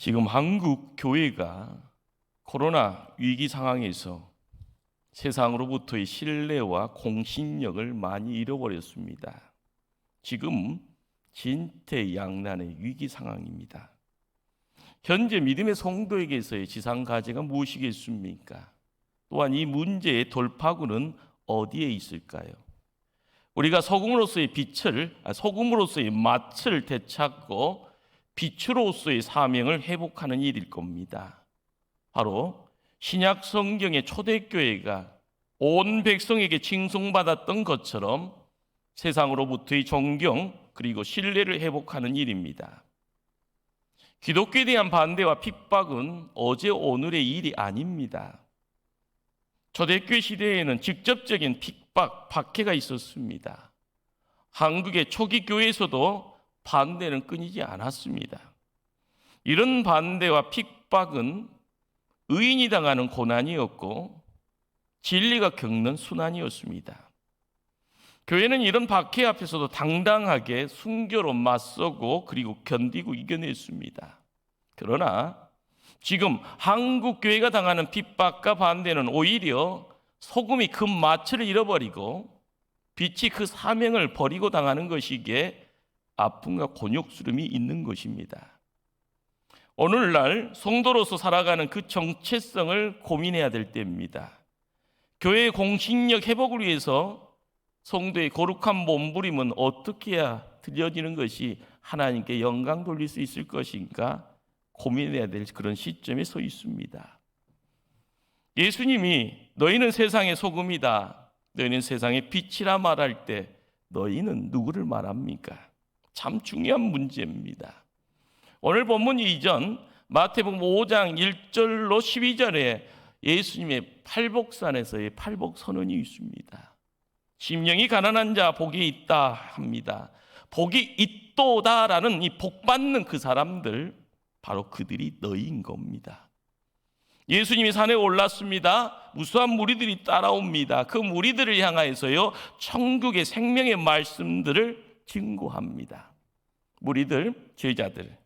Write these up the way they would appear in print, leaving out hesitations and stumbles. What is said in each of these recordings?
지금 한국 교회가 코로나 위기 상황에서 세상으로부터의 신뢰와 공신력을 많이 잃어버렸습니다. 지금 진퇴양난의 위기 상황입니다. 현재 믿음의 성도에게서의 지상과제가 무엇이겠습니까? 또한 이 문제의 돌파구는 어디에 있을까요? 우리가 소금으로서의 맛을 되찾고 빛으로서의 사명을 회복하는 일일 겁니다. 바로 신약 성경의 초대교회가 온 백성에게 칭송받았던 것처럼 세상으로부터의 존경 그리고 신뢰를 회복하는 일입니다. 기독교에 대한 반대와 핍박은 어제 오늘의 일이 아닙니다. 초대교회 시대에는 직접적인 핍박, 박해가 있었습니다. 한국의 초기 교회에서도 반대는 끊이지 않았습니다. 이런 반대와 핍박은 의인이 당하는 고난이었고 진리가 겪는 순환이었습니다. 교회는 이런 박해 앞에서도 당당하게 순교로 맞서고 그리고 견디고 이겨냈습니다. 그러나 지금 한국 교회가 당하는 핍박과 반대는 오히려 소금이 그 맛을 잃어버리고 빛이 그 사명을 버리고 당하는 것이기에 아픔과 곤욕스름이 있는 것입니다. 오늘날 성도로서 살아가는 그 정체성을 고민해야 될 때입니다. 교회의 공신력 회복을 위해서 성도의 거룩한 몸부림은 어떻게 해야 드려지는 것이 하나님께 영광 돌릴 수 있을 것인가 고민해야 될 그런 시점에 서 있습니다. 예수님이 너희는 세상의 소금이다, 너희는 세상의 빛이라 말할 때 너희는 누구를 말합니까? 참 중요한 문제입니다. 오늘 본문 이전 마태복음 5장 1절로 12절에 예수님의 팔복산에서의 팔복선언이 있습니다. 심령이 가난한 자 복이 있다 합니다. 복이 있도다라는 이 복받는 그 사람들, 바로 그들이 너희인 겁니다. 예수님이 산에 올랐습니다. 무수한 무리들이 따라옵니다. 그 무리들을 향하여서요 천국의 생명의 말씀들을 증거합니다. 무리들, 제자들,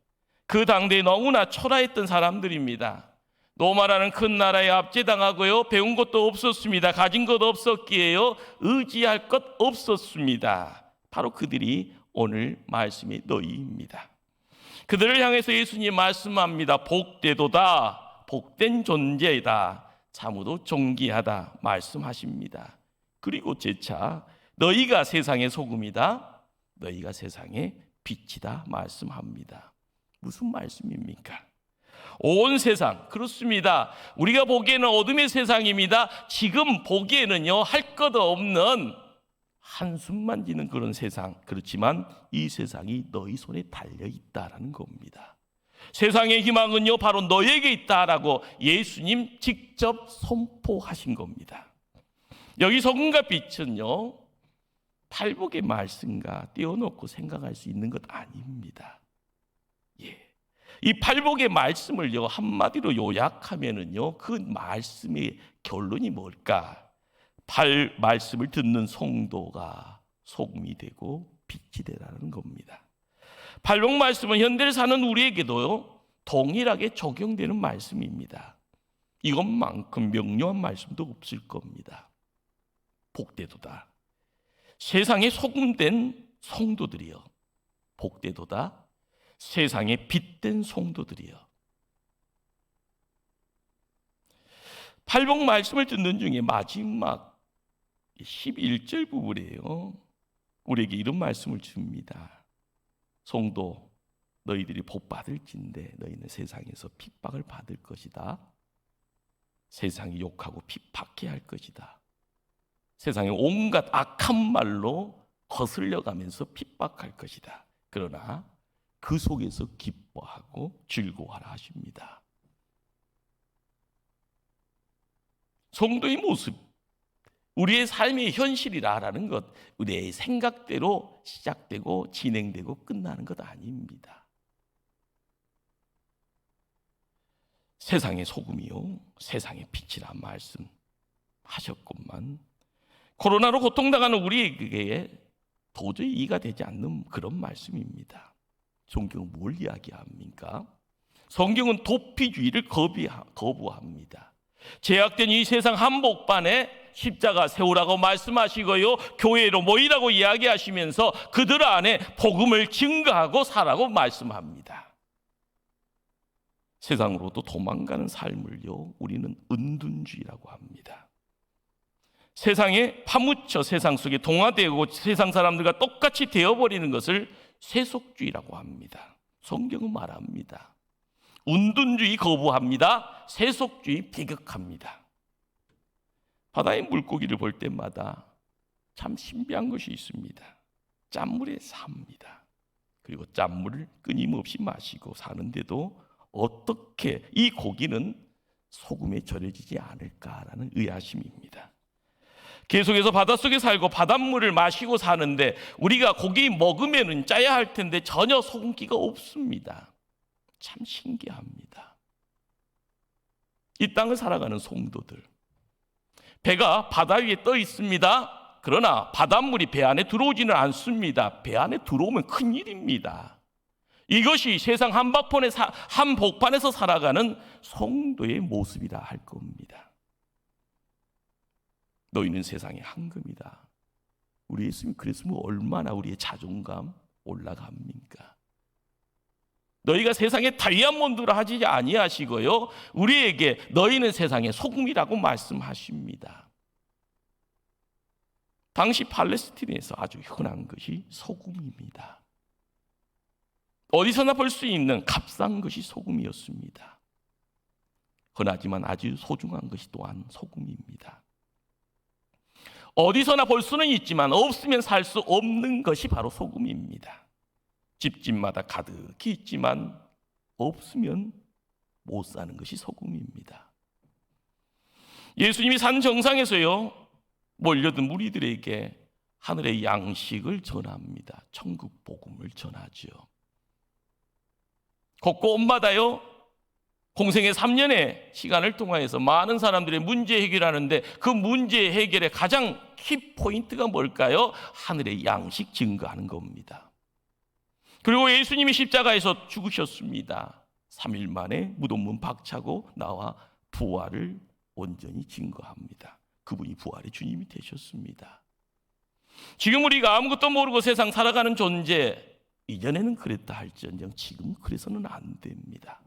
그 당대에 너무나 초라했던 사람들입니다. 로마라는 큰 나라에 압제당하고요 배운 것도 없었습니다. 가진 것 없었기에요 의지할 것 없었습니다. 바로 그들이 오늘 말씀의 너희입니다. 그들을 향해서 예수님이 말씀합니다. 복되도다, 복된 존재이다, 참으로 존귀하다 말씀하십니다. 그리고 재차 너희가 세상의 소금이다, 너희가 세상의 빛이다 말씀합니다. 무슨 말씀입니까? 온 세상, 그렇습니다. 우리가 보기에는 어둠의 세상입니다. 지금 보기에는요 할 것 없는 한숨만 지는 그런 세상. 그렇지만 이 세상이 너희 손에 달려있다라는 겁니다. 세상의 희망은요 바로 너에게 있다라고 예수님 직접 선포하신 겁니다. 여기 소금과 빛은요 팔복의 말씀과 떼어놓고 생각할 수 있는 것 아닙니다. 이 팔복의 말씀을요 한마디로 요약하면은요 그 말씀의 결론이 뭘까? 말씀을 듣는 성도가 소금이 되고 빛이 되라는 겁니다. 팔복 말씀은 현대를 사는 우리에게도요 동일하게 적용되는 말씀입니다. 이것만큼 명료한 말씀도 없을 겁니다. 복되도다, 세상에 소금된 성도들이여. 복되도다, 세상에 빛된 성도들이여. 팔복 말씀을 듣는 중에 마지막 11절 부분이에요. 우리에게 이런 말씀을 줍니다. 성도, 너희들이 복 받을진대 너희는 세상에서 핍박을 받을 것이다. 세상이 욕하고 핍박해 할 것이다. 세상에 온갖 악한 말로 거슬려가면서 핍박할 것이다. 그러나 그 속에서 기뻐하고 즐거워하라 하십니다. 성도의 모습, 우리의 삶의 현실이라는 것, 우리의 생각대로 시작되고 진행되고 끝나는 것 아닙니다. 세상의 소금이요 세상의 빛이라 말씀하셨건만 코로나로 고통당하는 우리에게 도저히 이해가 되지 않는 그런 말씀입니다. 성경은 뭘 이야기합니까? 성경은 도피주의를 거부합니다. 제약된 이 세상 한복판에 십자가 세우라고 말씀하시고요, 교회로 모이라고 이야기하시면서 그들 안에 복음을 증거하고 살라고 말씀합니다. 세상으로도 도망가는 삶을요, 우리는 은둔주의라고 합니다. 세상에 파묻혀 세상 속에 동화되고 세상 사람들과 똑같이 되어버리는 것을 세속주의라고 합니다. 성경은 말합니다. 은둔주의 거부합니다. 세속주의 비극합니다. 바다의 물고기를 볼 때마다 참 신비한 것이 있습니다. 짠물에 삽니다. 그리고 짠물을 끊임없이 마시고 사는데도 어떻게 이 고기는 소금에 절여지지 않을까라는 의아심입니다. 계속해서 바닷속에 살고 바닷물을 마시고 사는데 우리가 고기 먹으면 짜야 할 텐데 전혀 소금기가 없습니다. 참 신기합니다. 이 땅을 살아가는 성도들, 배가 바다 위에 떠 있습니다. 그러나 바닷물이 배 안에 들어오지는 않습니다. 배 안에 들어오면 큰일입니다. 이것이 세상 한복판에서 살아가는 성도의 모습이라 할 겁니다. 너희는 세상의 황금이다. 우리 예수님이 그랬으면 얼마나 우리의 자존감 올라갑니까? 너희가 세상의 다이아몬드라 하지 아니하시고요, 우리에게 너희는 세상의 소금이라고 말씀하십니다. 당시 팔레스틴에서 아주 흔한 것이 소금입니다. 어디서나 볼 수 있는 값싼 것이 소금이었습니다. 흔하지만 아주 소중한 것이 또한 소금입니다. 어디서나 볼 수는 있지만 없으면 살 수 없는 것이 바로 소금입니다. 집집마다 가득히 있지만 없으면 못 사는 것이 소금입니다. 예수님이 산 정상에서요, 몰려든 무리들에게 하늘의 양식을 전합니다. 천국 복음을 전하죠. 곳곳마다요, 공생의 3년의 시간을 통해서 많은 사람들의 문제 해결하는데 그 문제 해결의 가장 키포인트가 뭘까요? 하늘의 양식 증거하는 겁니다. 그리고 예수님이 십자가에서 죽으셨습니다. 3일 만에 무덤문 박차고 나와 부활을 온전히 증거합니다. 그분이 부활의 주님이 되셨습니다. 지금 우리가 아무것도 모르고 세상 살아가는 존재, 이전에는 그랬다 할지언정 지금 그래서는 안 됩니다.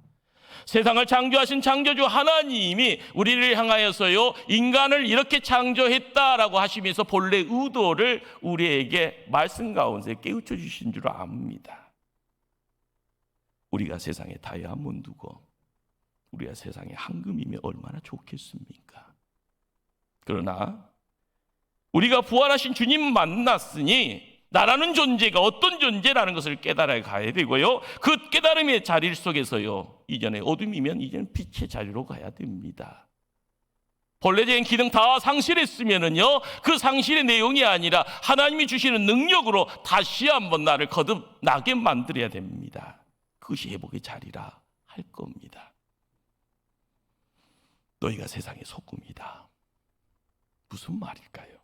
세상을 창조하신 창조주 하나님이 우리를 향하여서요, 인간을 이렇게 창조했다라고 하시면서 본래 의도를 우리에게 말씀 가운데 깨우쳐 주신 줄 압니다. 우리가 세상의 다이아몬드고 우리가 세상의 황금이면 얼마나 좋겠습니까? 그러나 우리가 부활하신 주님 만났으니 나라는 존재가 어떤 존재라는 것을 깨달아 가야 되고요, 그 깨달음의 자리 속에서요, 이전에 어둠이면 이제는 빛의 자리로 가야 됩니다. 본래적인 기능 다 상실했으면은요, 그 상실의 내용이 아니라 하나님이 주시는 능력으로 다시 한번 나를 거듭나게 만들어야 됩니다. 그것이 회복의 자리라 할 겁니다. 너희가 세상의 소금이다. 무슨 말일까요?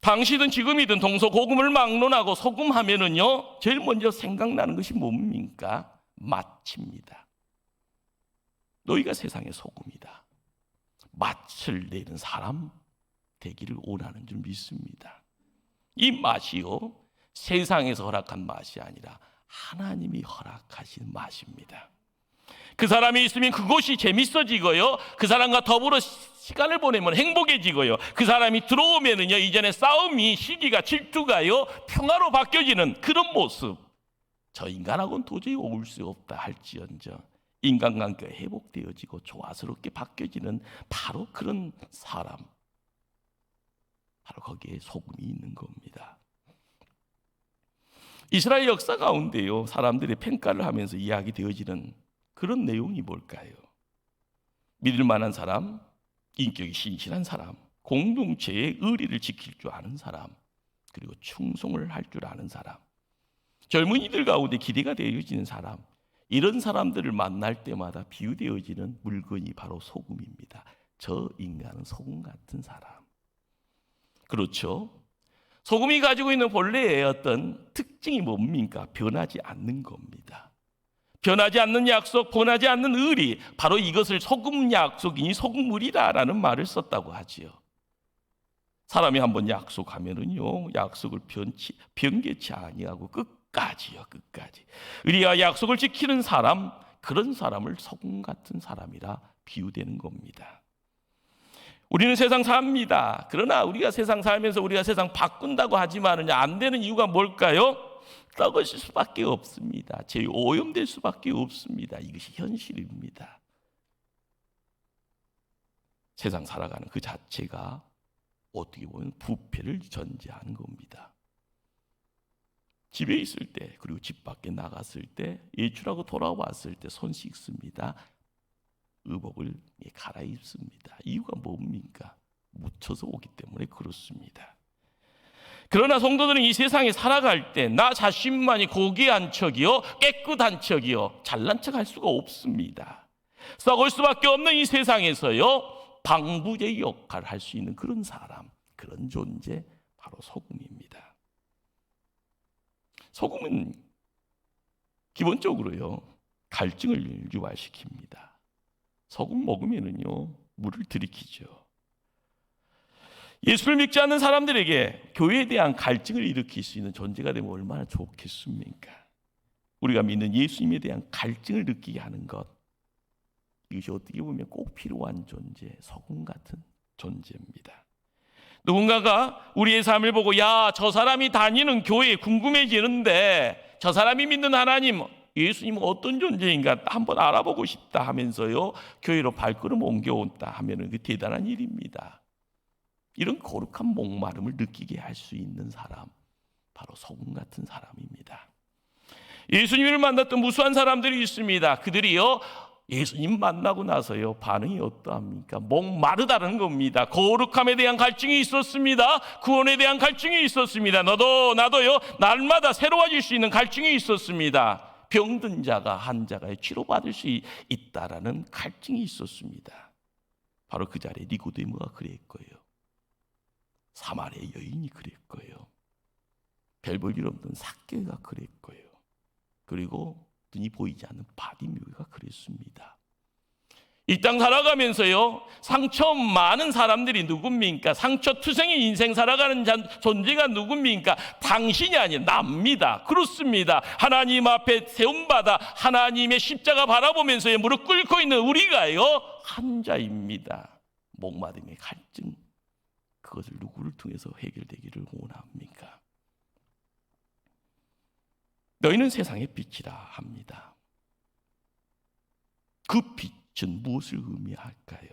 당시든 지금이든 동서고금을 막론하고 소금하면은요, 제일 먼저 생각나는 것이 뭡니까? 맛입니다. 너희가 세상의 소금이다. 맛을 내는 사람 되기를 원하는 줄 믿습니다. 이 맛이요, 세상에서 허락한 맛이 아니라 하나님이 허락하신 맛입니다. 그 사람이 있으면 그것이 재밌어지고요, 그 사람과 더불어 시간을 보내면 행복해지고요, 그 사람이 들어오면은요, 이전에 싸움이, 시기가, 질투가요, 평화로 바뀌어지는 그런 모습. 저 인간하고는 도저히 어울 수 없다 할지언정 인간관계가 회복되어지고 조화스럽게 바뀌어지는 바로 그런 사람, 바로 거기에 소금이 있는 겁니다. 이스라엘 역사 가운데요, 사람들이 평가를 하면서 이야기되어지는 그런 내용이 뭘까요? 믿을 만한 사람, 인격이 신실한 사람, 공동체의 의리를 지킬 줄 아는 사람, 그리고 충성을 할 줄 아는 사람, 젊은이들 가운데 기대가 되어지는 사람, 이런 사람들을 만날 때마다 비유되어지는 물건이 바로 소금입니다. 저 인간은 소금 같은 사람. 그렇죠? 소금이 가지고 있는 본래의 어떤 특징이 뭡니까? 변하지 않는 겁니다. 변하지 않는 약속, 변하지 않는 의리, 바로 이것을 소금 약속이니 소금물이다라는 말을 썼다고 하지요. 사람이 한번 약속하면은요, 약속을 변개치 아니하고 끝까지요, 끝까지. 우리가 약속을 지키는 사람, 그런 사람을 소금 같은 사람이라 비유되는 겁니다. 우리는 세상 삽니다. 그러나 우리가 세상 살면서 우리가 세상 바꾼다고 하지만은 안 되는 이유가 뭘까요? 썩으실 수밖에 없습니다. 제 오염될 수밖에 없습니다. 이것이 현실입니다. 세상 살아가는 그 자체가 어떻게 보면 부패를 전제하는 겁니다. 집에 있을 때, 그리고 집 밖에 나갔을 때, 외출하고 돌아왔을 때 손 씻습니다. 의복을 갈아입습니다. 이유가 뭡니까? 묻혀서 오기 때문에 그렇습니다. 그러나 성도들은 이 세상에 살아갈 때 나 자신만이 고귀한 척이요, 깨끗한 척이요, 잘난 척할 수가 없습니다. 썩을 수밖에 없는 이 세상에서요, 방부제의 역할을 할 수 있는 그런 사람, 그런 존재, 바로 소금입니다. 소금은 기본적으로요, 갈증을 유발시킵니다. 소금 먹으면은요, 물을 들이키죠. 예수를 믿지 않는 사람들에게 교회에 대한 갈증을 일으킬 수 있는 존재가 되면 얼마나 좋겠습니까? 우리가 믿는 예수님에 대한 갈증을 느끼게 하는 것, 이것이 어떻게 보면 꼭 필요한 존재, 소금 같은 존재입니다. 누군가가 우리의 삶을 보고 야, 저 사람이 다니는 교회에 궁금해지는데 저 사람이 믿는 하나님, 예수님은 어떤 존재인가 한번 알아보고 싶다 하면서요, 교회로 발걸음 옮겨온다 하면은 그 대단한 일입니다. 이런 거룩한 목마름을 느끼게 할 수 있는 사람, 바로 소금 같은 사람입니다. 예수님을 만났던 무수한 사람들이 있습니다. 그들이요, 예수님 만나고 나서요, 반응이 어떠합니까? 목마르다는 겁니다. 거룩함에 대한 갈증이 있었습니다. 구원에 대한 갈증이 있었습니다. 너도 나도요, 날마다 새로워질 수 있는 갈증이 있었습니다. 병든 자가 한 자가 치료받을 수 있다라는 갈증이 있었습니다. 바로 그 자리에 니고데모가 그랬고요, 사마리아 여인이 그랬고요, 별 볼 일 없는 삭개가 그랬고요, 그리고 눈이 보이지 않는 바디메오가 그랬습니다. 이 땅 살아가면서요, 상처 많은 사람들이 누굽니까? 상처투성이 인생 살아가는 존재가 누굽니까? 당신이 아니라 납니다. 그렇습니다. 하나님 앞에 세움받아 하나님의 십자가 바라보면서 무릎 꿇고 있는 우리가요, 한 자입니다. 목마름의 갈증, 그것을 누구를 통해서 해결되기를 원합니까? 너희는 세상의 빛이라 합니다. 그 빛은 무엇을 의미할까요?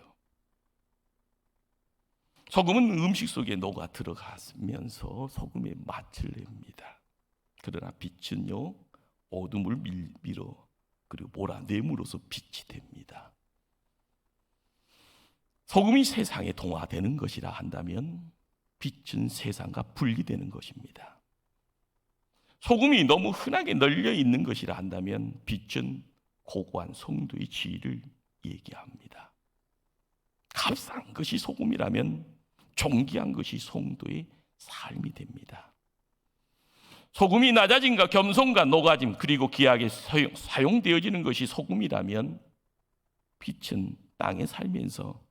소금은 음식 속에 녹아 들어가면서 소금의 맛을 냅니다. 그러나 빛은요, 어둠을 밀어 그리고 몰아내므로써 빛이 됩니다. 소금이 세상에 동화되는 것이라 한다면 빛은 세상과 분리되는 것입니다. 소금이 너무 흔하게 널려 있는 것이라 한다면 빛은 고고한 성도의 지위를 얘기합니다. 값싼 것이 소금이라면 존귀한 것이 성도의 삶이 됩니다. 소금이 낮아짐과 겸손과 녹아짐, 그리고 귀하게 사용되어지는 것이 소금이라면 빛은 땅에 살면서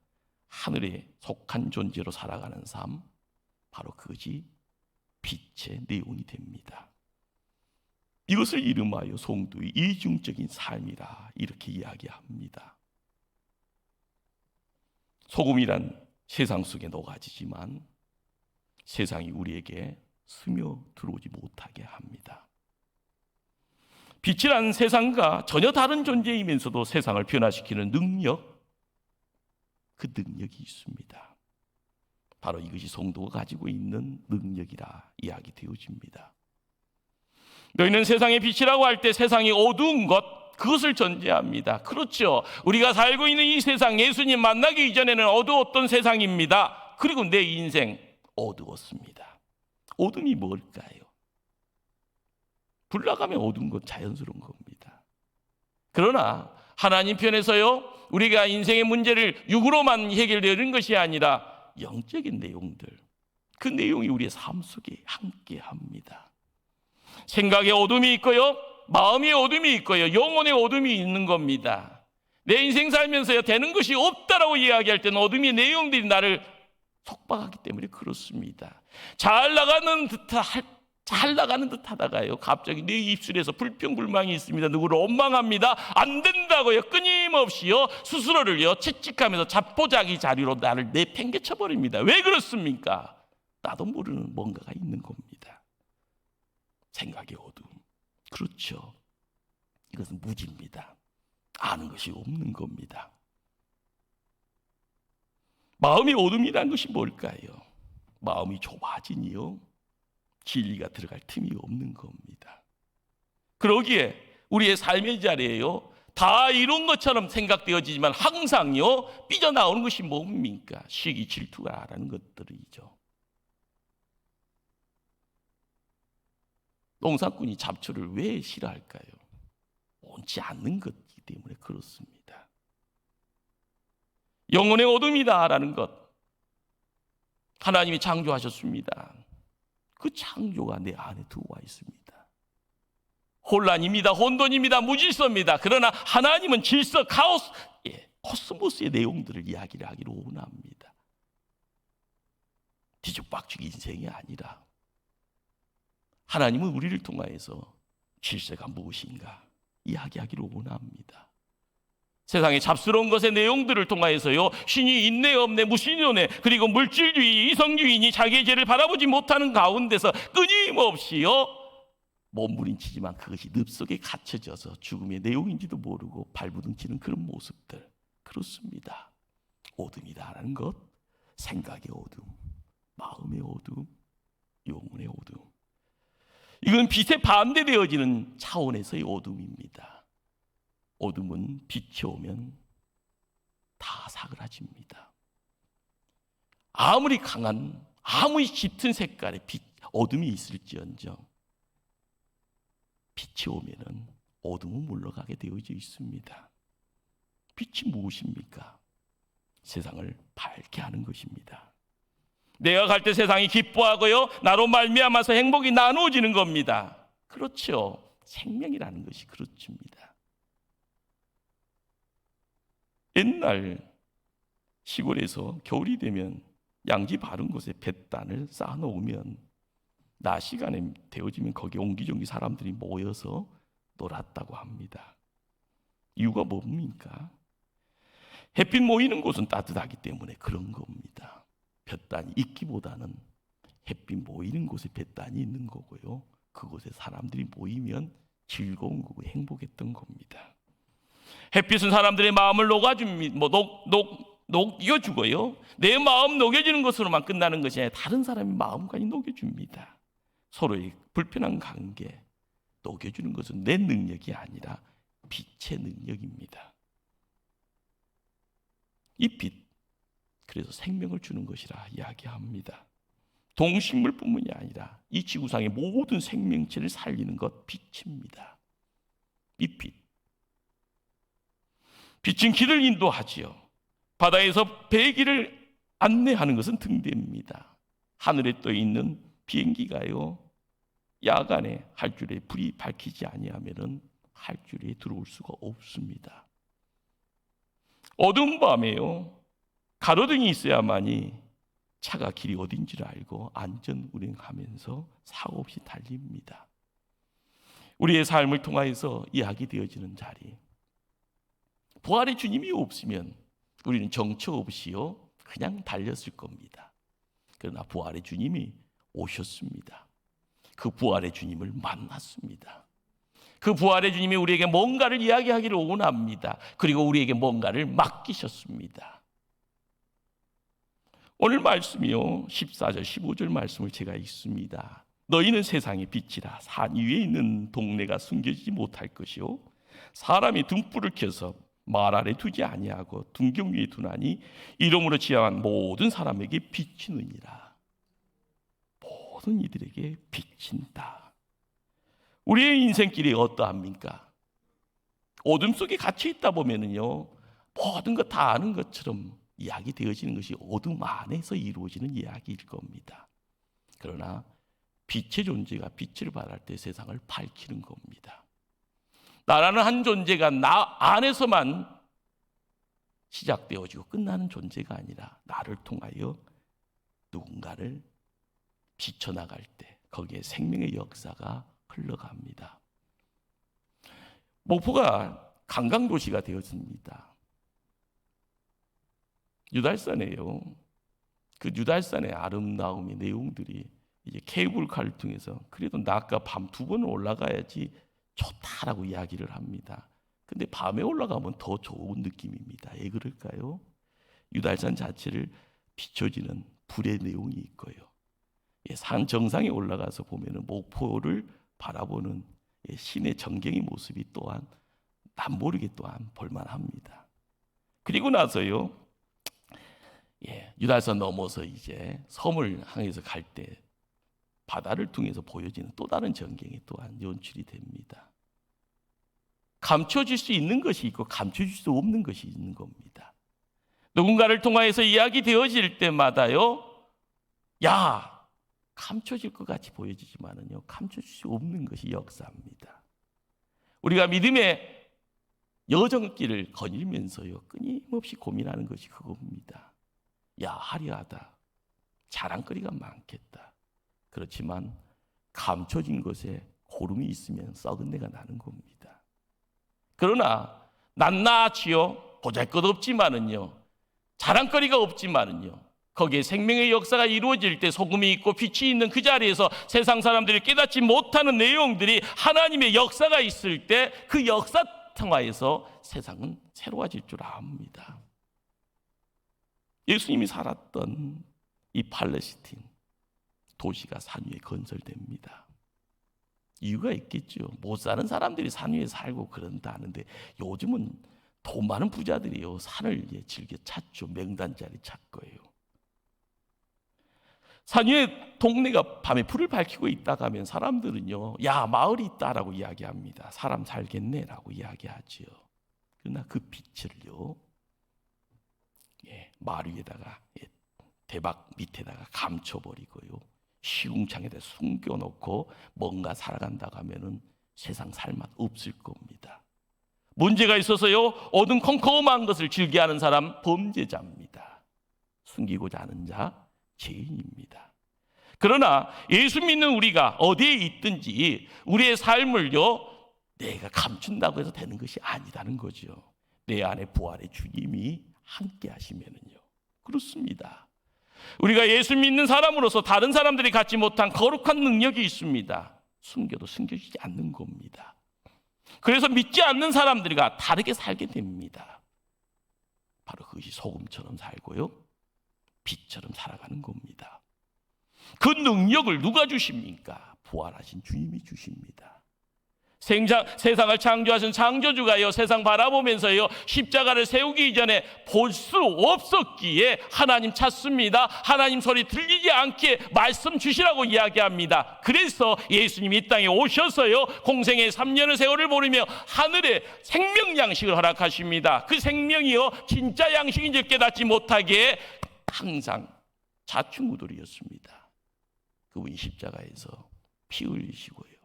하늘에 속한 존재로 살아가는 삶, 바로 그것이 빛의 내용이 됩니다. 이것을 이름하여 성도의 이중적인 삶이라 이렇게 이야기합니다. 소금이란 세상 속에 녹아지지만 세상이 우리에게 스며 들어오지 못하게 합니다. 빛이란 세상과 전혀 다른 존재이면서도 세상을 변화시키는 능력, 그 능력이 있습니다. 바로 이것이 성도가 가지고 있는 능력이라 이야기되어집니다. 너희는 세상의 빛이라고 할 때 세상이 어두운 것, 그것을 전제합니다. 그렇죠. 우리가 살고 있는 이 세상, 예수님 만나기 이전에는 어두웠던 세상입니다. 그리고 내 인생 어두웠습니다. 어둠이 뭘까요? 불 나가면 어두운 건 자연스러운 겁니다. 그러나 하나님 편에서요, 우리가 인생의 문제를 육으로만 해결되는 것이 아니라 영적인 내용들, 그 내용이 우리의 삶 속에 함께합니다. 생각에 어둠이 있고요, 마음의 어둠이 있고요, 영혼의 어둠이 있는 겁니다. 내 인생 살면서요, 되는 것이 없다라고 이야기할 때는 어둠의 내용들이 나를 속박하기 때문에 그렇습니다. 잘 나가는 듯 하다가요, 갑자기 내 입술에서 불평불만이 있습니다. 누구를 원망합니다. 안 된다고요, 끊임없이요, 스스로를요 채찍하면서 자포자기 자리로 나를 내팽개쳐 버립니다. 왜 그렇습니까? 나도 모르는 뭔가가 있는 겁니다. 생각의 어둠. 그렇죠. 이것은 무지입니다. 아는 것이 없는 겁니다. 마음의 어둠이라는 것이 뭘까요? 마음이 좁아지니요, 진리가 들어갈 틈이 없는 겁니다. 그러기에 우리의 삶의 자리에요, 다 이룬 것처럼 생각되어지지만 항상요 삐져나오는 것이 뭡니까? 시기, 질투가라는 것들이죠. 농사꾼이 잡초를 왜 싫어할까요? 옳지 않는 것이기 때문에 그렇습니다. 영혼의 어둠이다라는 것, 하나님이 창조하셨습니다. 그 창조가 내 안에 들어와 있습니다. 혼란입니다. 혼돈입니다. 무질서입니다. 그러나 하나님은 질서, 카오스, 코스모스의 내용들을 이야기를 하기를 원합니다. 뒤죽박죽 인생이 아니라 하나님은 우리를 통하여서 질서가 무엇인가 이야기하기를 원합니다. 세상의 잡스러운 것의 내용들을 통하여서요, 신이 있네 없네, 무신론에, 그리고 물질주의, 이성주의니 자기의 죄를 바라보지 못하는 가운데서 끊임없이요 몸부림치지만 그것이 늪 속에 갇혀져서 죽음의 내용인지도 모르고 발부둥치는 그런 모습들, 그렇습니다. 어둠이다라는 것, 생각의 어둠, 마음의 어둠, 영혼의 어둠, 이건 빛에 반대되어지는 차원에서의 어둠입니다. 어둠은 빛이 오면 다 사그라집니다. 아무리 강한, 아무리 짙은 색깔의 어둠이 있을지언정 빛이 오면은 어둠은 물러가게 되어져 있습니다. 빛이 무엇입니까? 세상을 밝게 하는 것입니다. 내가 갈 때 세상이 기뻐하고요, 나로 말미암아서 행복이 나누어지는 겁니다. 그렇죠. 생명이라는 것이 그렇습니다. 옛날 시골에서 겨울이 되면 양지 바른 곳에 뱃단을 쌓아놓으면 낮 시간에 되어지면 거기에 옹기종기 사람들이 모여서 놀았다고 합니다. 이유가 뭡니까? 햇빛 모이는 곳은 따뜻하기 때문에 그런 겁니다. 뱃단이 있기보다는 햇빛 모이는 곳에 뱃단이 있는 거고요, 그곳에 사람들이 모이면 즐거운 거고 행복했던 겁니다. 햇빛은 사람들의 마음을 녹여주고요, 내 마음 녹여주는 것으로만 끝나는 것이 아니라 다른 사람의 마음까지 녹여줍니다. 서로의 불편한 관계 녹여주는 것은 내 능력이 아니라 빛의 능력입니다. 이 빛, 그래서 생명을 주는 것이라 이야기합니다. 동식물뿐만이 아니라 이 지구상의 모든 생명체를 살리는 것, 빛입니다. 이 빛, 빛은 길을 인도하지요. 바다에서 배길을 안내하는 것은 등대입니다. 하늘에 떠 있는 비행기가요, 야간에 활주로에 불이 밝히지 아니하면은 활주로에 들어올 수가 없습니다. 어두운 밤에요, 가로등이 있어야만이 차가 길이 어딘지를 알고 안전 운행하면서 사고 없이 달립니다. 우리의 삶을 통하여서 이야기되어지는 자리, 부활의 주님이 없으면 우리는 정처 없이요 그냥 달렸을 겁니다. 그러나 부활의 주님이 오셨습니다. 그 부활의 주님을 만났습니다. 그 부활의 주님이 우리에게 뭔가를 이야기하기를 원합니다. 그리고 우리에게 뭔가를 맡기셨습니다. 오늘 말씀이요 14절 15절 말씀을 제가 읽습니다. 너희는 세상의 빛이라. 산 위에 있는 동네가 숨겨지지 못할 것이요 사람이 등불을 켜서 말 아래 두지 아니하고 등경 위에 두나니 이름으로 지향한 모든 사람에게 비치느니라. 모든 이들에게 비친다. 우리의 인생길이 어떠합니까? 어둠 속에 갇혀 있다 보면은요 모든 것 다 아는 것처럼 이야기되어지는 것이 어둠 안에서 이루어지는 이야기일 겁니다. 그러나 빛의 존재가 빛을 발할 때 세상을 밝히는 겁니다. 나라는 한 존재가 나 안에서만 시작되어지고 끝나는 존재가 아니라 나를 통하여 누군가를 비춰나갈 때 거기에 생명의 역사가 흘러갑니다. 목포가 관광도시가 되었습니다. 유달산이에요. 그 유달산의 아름다움의 내용들이 이제 케이블카를 통해서 그래도 낮과 밤 두 번은 올라가야지 좋다라고 이야기를 합니다. 근데 밤에 올라가면 더 좋은 느낌입니다. 왜 그럴까요? 유달산 자체를 비춰지는 불의 내용이 있고요. 산 정상에 올라가서 보면은 목포를 바라보는 신의 전경의 모습이 또한 남모르게 또한 볼만합니다. 그리고 나서요, 유달산 넘어서 이제 섬을 향해서 갈 때 바다를 통해서 보여지는 또 다른 전경이 또한 연출이 됩니다. 감춰질 수 있는 것이 있고 감춰질 수 없는 것이 있는 겁니다. 누군가를 통하여서 이야기 되어질 때마다요, 야, 감춰질 것 같이 보여지지만은요, 감춰질 수 없는 것이 역사입니다. 우리가 믿음의 여정길을 거닐면서요, 끊임없이 고민하는 것이 그겁니다. 야, 화려하다. 자랑거리가 많겠다. 그렇지만 감춰진 것에 고름이 있으면 썩은 내가 나는 겁니다. 그러나 낱낱이요, 보잘것없지만은요, 자랑거리가 없지만은요, 거기에 생명의 역사가 이루어질 때 소금이 있고 빛이 있는 그 자리에서 세상 사람들이 깨닫지 못하는 내용들이 하나님의 역사가 있을 때 그 역사 통하여서 세상은 새로워질 줄 압니다. 예수님이 살았던 이 팔레스틴 도시가 산 위에 건설됩니다. 이유가 있겠죠. 못 사는 사람들이 산 위에 살고 그런다는데 요즘은 돈 많은 부자들이요, 산을 즐겨 찾죠. 명단자리 찾고요. 산 위에 동네가 밤에 불을 밝히고 있다가 하면 사람들은요, 야, 마을이 있다라고 이야기합니다. 사람 살겠네라고 이야기하지요. 그러나 그 빛을요, 마을 위에다가 대박 밑에다가 감춰버리고요, 시궁창에다 숨겨놓고 뭔가 살아간다고 하면은 세상 살맛 없을 겁니다. 문제가 있어서요, 어둠컴컴한 것을 즐겨하는 사람 범죄자입니다. 숨기고자 하는 자 죄인입니다. 그러나 예수 믿는 우리가 어디에 있든지 우리의 삶을요, 내가 감춘다고 해서 되는 것이 아니다는 거죠. 내 안에 부활의 주님이 함께 하시면은요, 그렇습니다. 우리가 예수 믿는 사람으로서 다른 사람들이 갖지 못한 거룩한 능력이 있습니다. 숨겨도 숨겨지지 않는 겁니다. 그래서 믿지 않는 사람들과 다르게 살게 됩니다. 바로 그것이 소금처럼 살고요, 빛처럼 살아가는 겁니다. 그 능력을 누가 주십니까? 부활하신 주님이 주십니다. 세상을 창조하신 창조주가요, 세상 바라보면서요, 십자가를 세우기 이전에 볼 수 없었기에 하나님 찾습니다. 하나님 소리 들리지 않게 말씀 주시라고 이야기합니다. 그래서 예수님이 이 땅에 오셔서요, 공생의 3년의 세월을 보내며 하늘의 생명 양식을 허락하십니다. 그 생명이요, 진짜 양식인지 깨닫지 못하게 항상 자충우돌이었습니다. 그분이 십자가에서 피 흘리시고요,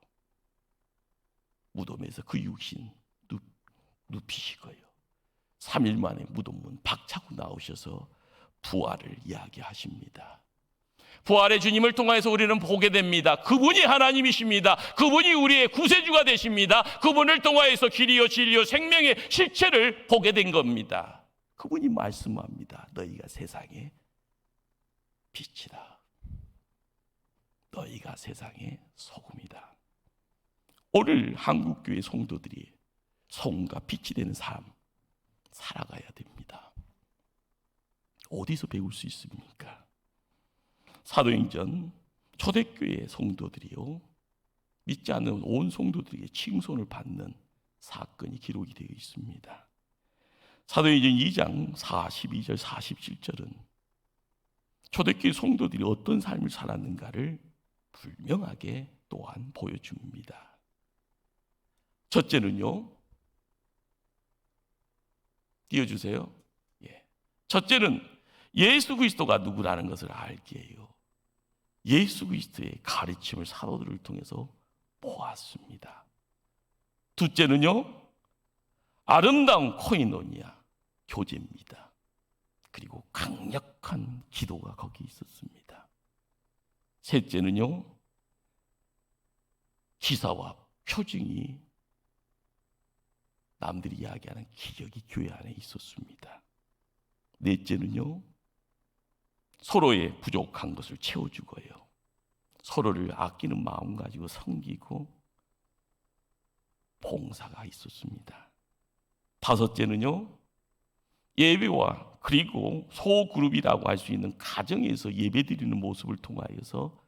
무덤에서 그 육신 눕히시고요, 3일 만에 무덤문 박차고 나오셔서 부활을 이야기하십니다. 부활의 주님을 통해서 우리는 보게 됩니다. 그분이 하나님이십니다. 그분이 우리의 구세주가 되십니다. 그분을 통하여서 길이요 진리요 생명의 실체를 보게 된 겁니다. 그분이 말씀합니다. 너희가 세상의 빛이다. 너희가 세상의 소금이다. 오늘 한국교회 성도들이 소금과 빛이 되는 삶 살아가야 됩니다. 어디서 배울 수 있습니까? 사도행전 초대교회 성도들이요, 믿지 않는 온 성도들에게 칭송을 받는 사건이 기록이 되어 있습니다. 사도행전 2장 42절 47절은 초대교회 성도들이 어떤 삶을 살았는가를 분명하게 또한 보여줍니다. 첫째는요, 띄워주세요. 첫째는 예수 그리스도가 누구라는 것을 알게 해요. 예수 그리스도의 가르침을 사도들을 통해서 보았습니다. 둘째는요, 아름다운 코이노니아, 교제입니다. 그리고 강력한 기도가 거기 있었습니다. 셋째는요, 기사와 표징이 남들이 이야기하는 기적이 교회 안에 있었습니다. 넷째는요, 서로의 부족한 것을 채워주고요, 서로를 아끼는 마음 가지고 섬기고 봉사가 있었습니다. 다섯째는요, 예배와 그리고 소그룹이라고 할 수 있는 가정에서 예배드리는 모습을 통하여서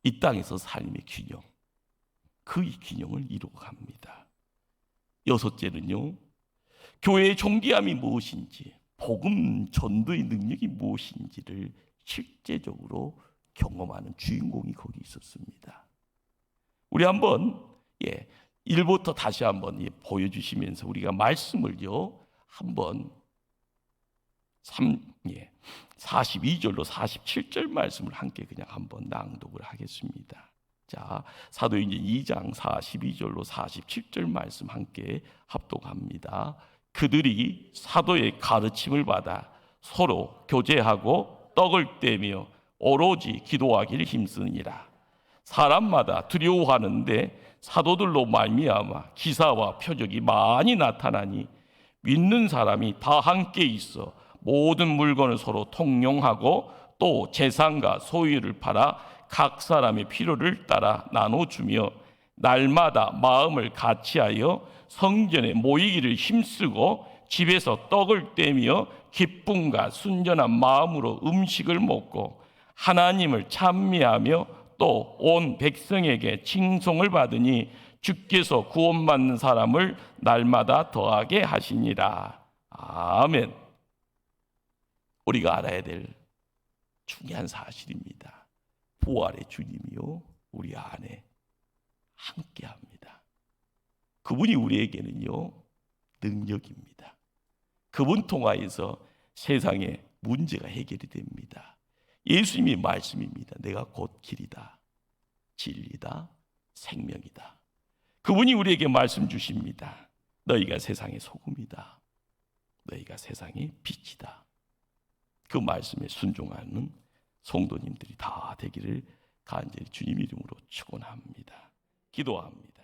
이 땅에서 삶의 균형, 그 균형을 이루어갑니다. 여섯째는요, 교회의 존귀함이 무엇인지, 복음 전도의 능력이 무엇인지를 실제적으로 경험하는 주인공이 거기 있었습니다. 우리 한번 1부터 다시 한번 보여주시면서 우리가 말씀을요 한번 42절로 47절 말씀을 함께 그냥 한번 낭독을 하겠습니다. 자, 사도행전 2장 42절로 47절 말씀 함께 합독합니다. 그들이 사도의 가르침을 받아 서로 교제하고 떡을 떼며 오로지 기도하기를 힘쓰니라. 사람마다 두려워하는데 사도들로 말미암아 기사와 표적이 많이 나타나니 믿는 사람이 다 함께 있어 모든 물건을 서로 통용하고 또 재산과 소유를 팔아 각 사람의 필요를 따라 나눠주며 날마다 마음을 같이하여 성전에 모이기를 힘쓰고 집에서 떡을 떼며 기쁨과 순전한 마음으로 음식을 먹고 하나님을 찬미하며 또 온 백성에게 칭송을 받으니 주께서 구원받는 사람을 날마다 더하게 하시니라. 아멘. 우리가 알아야 될 중요한 사실입니다. 부활의 주님이요 우리 안에 함께합니다. 그분이 우리에게는요 능력입니다. 그분 통하여서 세상의 문제가 해결이 됩니다. 예수님의 말씀입니다. 내가 곧 길이다, 진리다, 생명이다. 그분이 우리에게 말씀 주십니다. 너희가 세상의 소금이다, 너희가 세상의 빛이다. 그 말씀에 순종하는 성도님들이 다 되기를 간절히 주님 이름으로 축원합니다. 기도합니다.